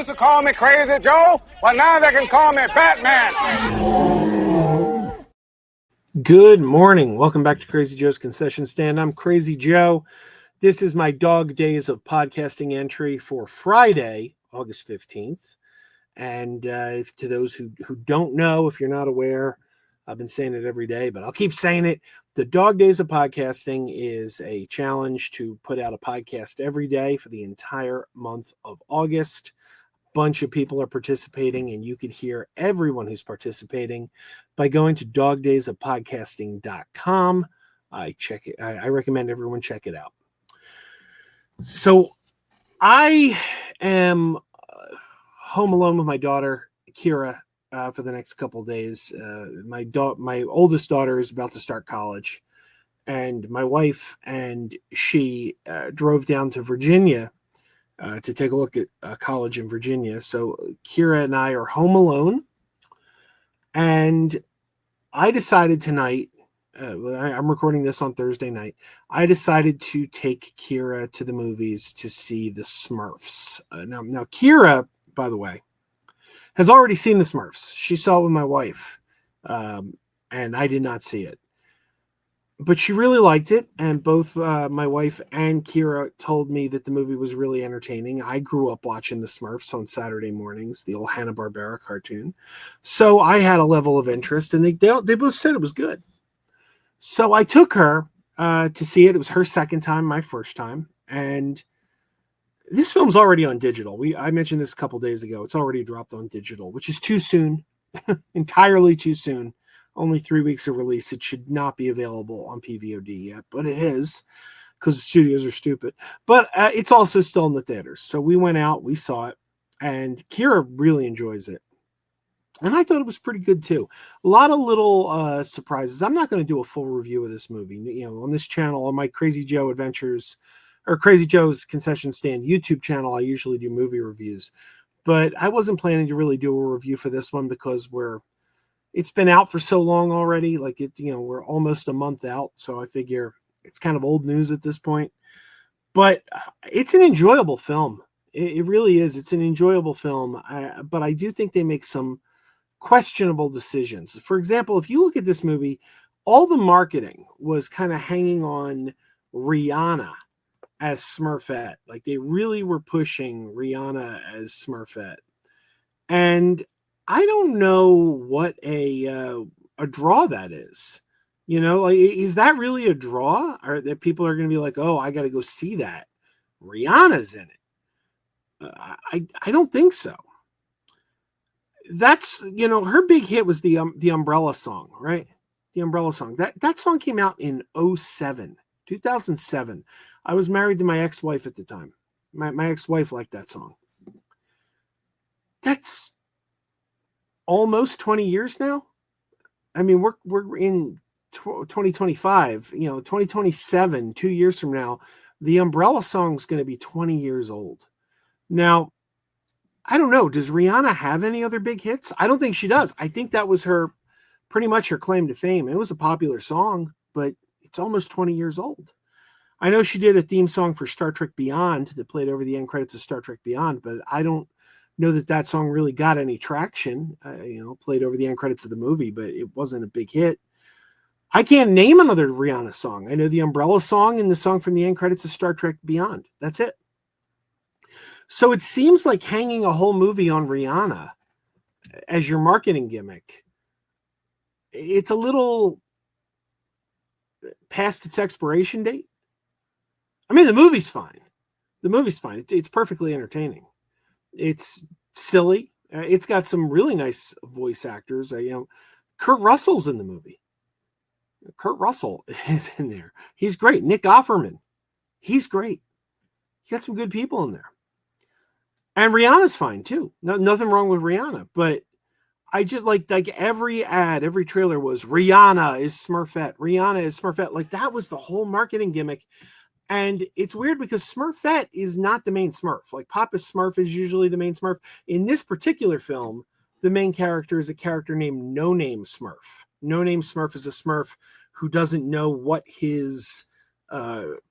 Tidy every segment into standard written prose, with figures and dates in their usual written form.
used to call me Crazy Joe, well, now they can call me Batman. Good morning. Welcome back to Crazy Joe's Concession Stand. I'm Crazy Joe. This is my dog days of podcasting entry for Friday, August 15th. And to those who don't know, if you're not aware, I've been saying it every day, but I'll keep saying it. The dog days of podcasting is a challenge to put out a podcast every day for the entire month of August. Bunch of people are participating, and you can hear everyone who's participating by going to dogdaysofpodcasting.com. I recommend everyone check it out. So I am home alone with my daughter, Kira, for the next couple of days. My oldest daughter is about to start college, and my wife and she drove down to Virginia to take a look at college in Virginia. So Kira and I are home alone, and I decided tonight, I'm recording this on Thursday night, I decided to take Kira to the movies to see the Smurfs. Now Kira, by the way, has already seen the Smurfs. She saw it with my wife, and I did not see it. But she really liked it, and both my wife and Kira told me that the movie was really entertaining. I grew up watching the Smurfs on Saturday mornings, the old Hanna-Barbera cartoon. So I had a level of interest, and they both said it was good. So I took her to see it. It was her second time, my first time. And this film's already on digital. I mentioned this a couple days ago. It's already dropped on digital, which is too soon, entirely too soon. Only 3 weeks of release. It should not be available on PVOD yet, but it is because the studios are stupid. But it's also still in the theaters. So we went out, we saw it, and Kira really enjoys it. And I thought it was pretty good too. A lot of little surprises. I'm not going to do a full review of this movie. On this channel, on my Crazy Joe Adventures or Crazy Joe's Concession Stand YouTube channel, I usually do movie reviews. But I wasn't planning to really do a review for this one because it's been out for so long already. We're almost a month out. So I figure it's kind of old news at this point. But it's an enjoyable film. It really is. It's an enjoyable film. But I do think they make some questionable decisions. For example, if you look at this movie, all the marketing was kind of hanging on Rihanna as Smurfette. Like they really were pushing Rihanna as Smurfette. And I don't know what a draw that is. Is that really a draw? Or that people are going to be like, oh, I got to go see that. Rihanna's in it. I don't think so. That's, her big hit was the Umbrella song, right? The Umbrella song. That song came out in 2007. I was married to my ex-wife at the time. My ex-wife liked that song. That's almost 20 years now. I mean, we're in 2025, 2027, 2 years from now, the Umbrella song is going to be 20 years old. Now, I don't know. Does Rihanna have any other big hits? I don't think she does. I think that was pretty much her claim to fame. It was a popular song, but it's almost 20 years old. I know she did a theme song for Star Trek Beyond that played over the end credits of Star Trek Beyond, but I don't know that song really got any traction, played over the end credits of the movie, but it wasn't a big hit. I can't name another Rihanna song. I know the Umbrella song and the song from the end credits of Star Trek Beyond. That's it. So it seems like hanging a whole movie on Rihanna as your marketing gimmick, it's a little past its expiration date. I mean, the movie's fine. It's perfectly entertaining. It's silly. It's got some really nice voice actors. Kurt Russell's in the movie. Kurt Russell is in there. He's great. Nick Offerman. He's great. You got some good people in there. And Rihanna's fine too. Nothing wrong with Rihanna. But I just like every ad, every trailer was Rihanna is Smurfette. Rihanna is Smurfette. Like that was the whole marketing gimmick. And it's weird because Smurfette is not the main Smurf. Like Papa Smurf is usually the main Smurf. In this particular film, the main character is a character named No Name Smurf. No Name Smurf is a Smurf who doesn't know what his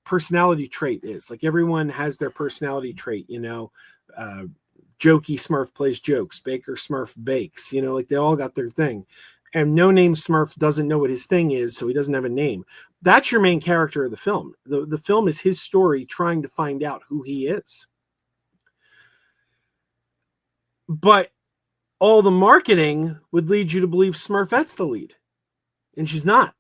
personality trait is. Like everyone has their personality trait, Jokey Smurf plays jokes. Baker Smurf bakes. You know, like they all got their thing. And No Name Smurf doesn't know what his thing is, so he doesn't have a name. That's your main character of the film. The film is his story trying to find out who he is. But all the marketing would lead you to believe Smurfette's the lead. And she's not.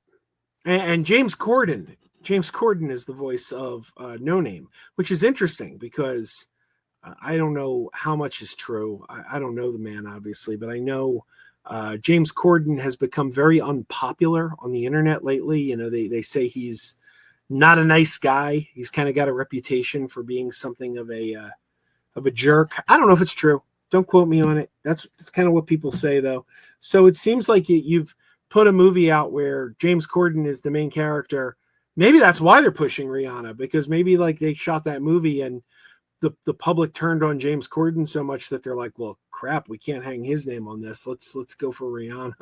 And James Corden is the voice of No Name, which is interesting because I don't know how much is true. I don't know the man, obviously, but I know James Corden has become very unpopular on the internet lately. You know, they say he's not a nice guy. He's kind of got a reputation for being something of a jerk. I don't know if it's true. Don't quote me on it. That's kind of what people say, though. So it seems like you've put a movie out where James Corden is the main character. Maybe that's why they're pushing Rihanna, because maybe like they shot that movie and the public turned on James Corden so much that they're like, well, crap, we can't hang his name on this. Let's go for Rihanna.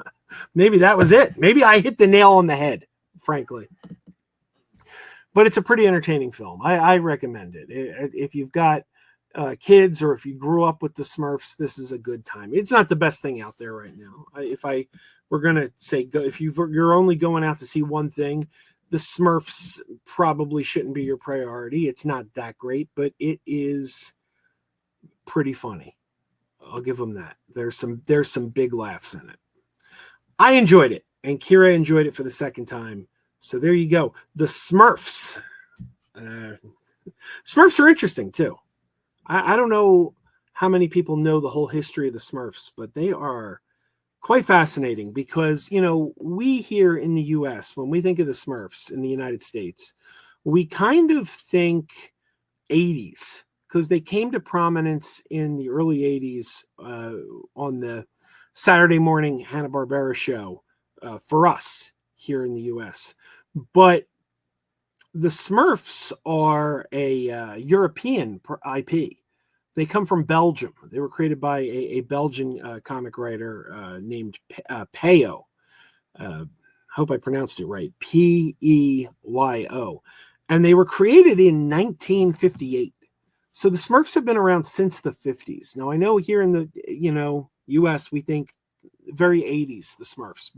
Maybe that was it. Maybe I hit the nail on the head, frankly. But it's a pretty entertaining film. I recommend it. If you've got kids or if you grew up with the Smurfs, this is a good time. It's not the best thing out there right now. If I were going to say, go, if you're only going out to see one thing, the Smurfs probably shouldn't be your priority. It's not that great, but it is pretty funny. I'll give them that. There's some big laughs in it. I enjoyed it, and Kira enjoyed it for the second time. So there you go. The Smurfs. Smurfs are interesting too. I don't know how many people know the whole history of the Smurfs, but they are quite fascinating because, you know, we here in the U.S., when we think of the Smurfs in the United States, we kind of think 80s because they came to prominence in the early 80s on the Saturday morning Hanna-Barbera show for us here in the U.S. But the Smurfs are a European IP. They come from Belgium. They were created by a Belgian comic writer named Peyo. Hope I pronounced it right. Peyo. And they were created in 1958. So the Smurfs have been around since the 50s. Now, I know here in the U.S., we think very 80s, the Smurfs.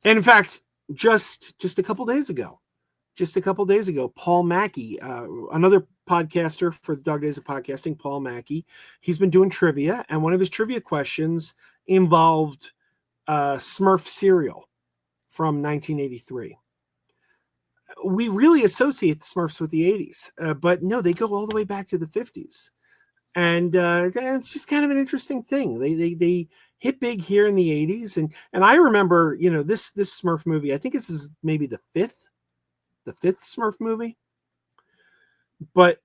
And in fact, just a couple days ago, Paul Mackey, another podcaster for the Dog Days of Podcasting, Paul Mackey, he's been doing trivia, and one of his trivia questions involved Smurf cereal from 1983. We really associate the Smurfs with the 80s, but no, they go all the way back to the 50s. And it's just kind of an interesting thing. They hit big here in the 80s. And I remember, this Smurf movie, I think this is maybe the fifth Smurf movie. But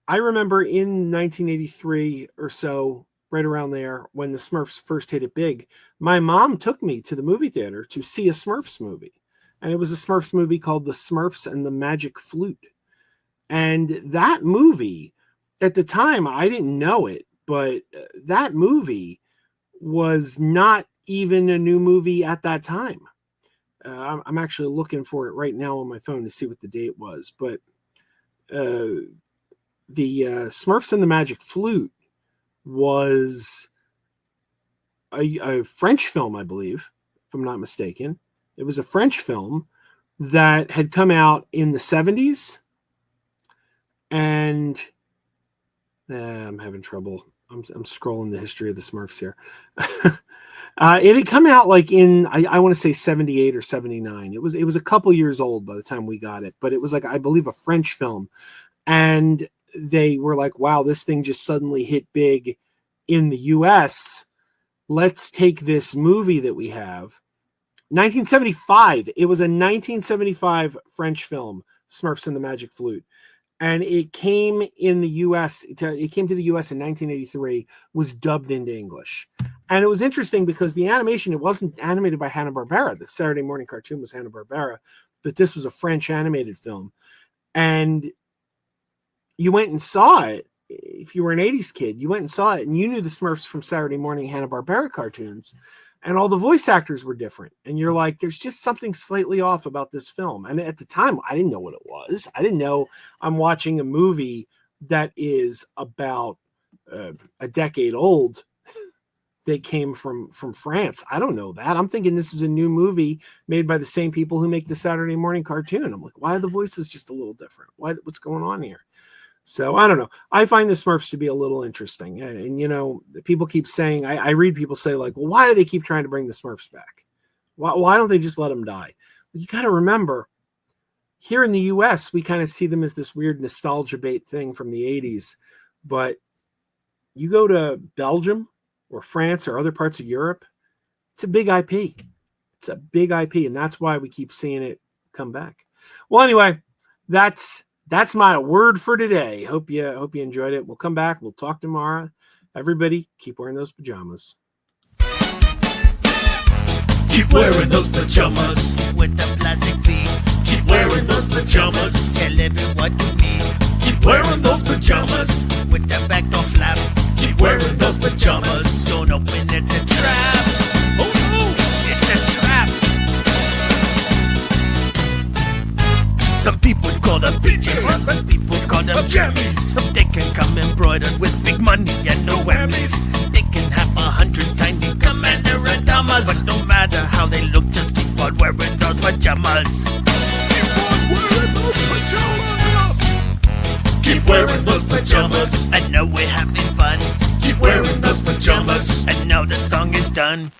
I remember in 1983 or so, right around there, when the Smurfs first hit it big, my mom took me to the movie theater to see a Smurfs movie. And it was a Smurfs movie called The Smurfs and the Magic Flute. And that movie, at the time, I didn't know it, but that movie was not even a new movie at that time. I'm actually looking for it right now on my phone to see what the date was. But the Smurfs and the Magic Flute was a French film, I believe, if I'm not mistaken. It was a French film that had come out in the 70s. And I'm having trouble. I'm scrolling the history of the Smurfs here. It had come out like in, I want to say 78 or 79. It was a couple years old by the time we got it, but it was like, I believe, a French film. And they were like, wow, this thing just suddenly hit big in the US. Let's take this movie that we have. 1975. It was a 1975 French film, Smurfs and the Magic Flute. And it came in the U.S. It came to the U.S. in 1983, was dubbed into English. And it was interesting because the animation, it wasn't animated by Hanna-Barbera. The Saturday morning cartoon was Hanna-Barbera, but this was a French animated film. And you went and saw it. If you were an 80s kid, you went and saw it, and you knew the Smurfs from Saturday morning Hanna-Barbera cartoons. And all the voice actors were different. And you're like, there's just something slightly off about this film. And at the time, I didn't know what it was. I didn't know I'm watching a movie that is about a decade old. They came from France. I don't know that. I'm thinking this is a new movie made by the same people who make the Saturday morning cartoon. I'm like, why are the voices just a little different? What's going on here? So I don't know. I find the Smurfs to be a little interesting. And you know, people keep saying, I read people say like, well, why do they keep trying to bring the Smurfs back? Why don't they just let them die? Well, you got to remember, here in the US, we kind of see them as this weird nostalgia bait thing from the 80s. But you go to Belgium or France or other parts of Europe, it's a big IP. It's a big IP, and that's why we keep seeing it come back. Well, anyway, that's my word for today. Hope you enjoyed it. We'll come back. We'll talk tomorrow. Everybody, keep wearing those pajamas. Keep wearing those pajamas with the plastic feet. Keep wearing those pajamas. Tell everyone you meet. Keep wearing those pajamas with the back door flap. Keep wearing those pajamas. Don't open it, it's a trap. Oh no, it's a trap. Some people call them PJs, some people call them jammies. They can come embroidered with big money and no whammies. They can have 100 tiny commander and damas, but no matter how they look, just keep on wearing those pajamas. Keep on wearing those pajamas. Keep wearing those pajamas. I know we're having fun. Keep wearing those pajamas. And now the song is done.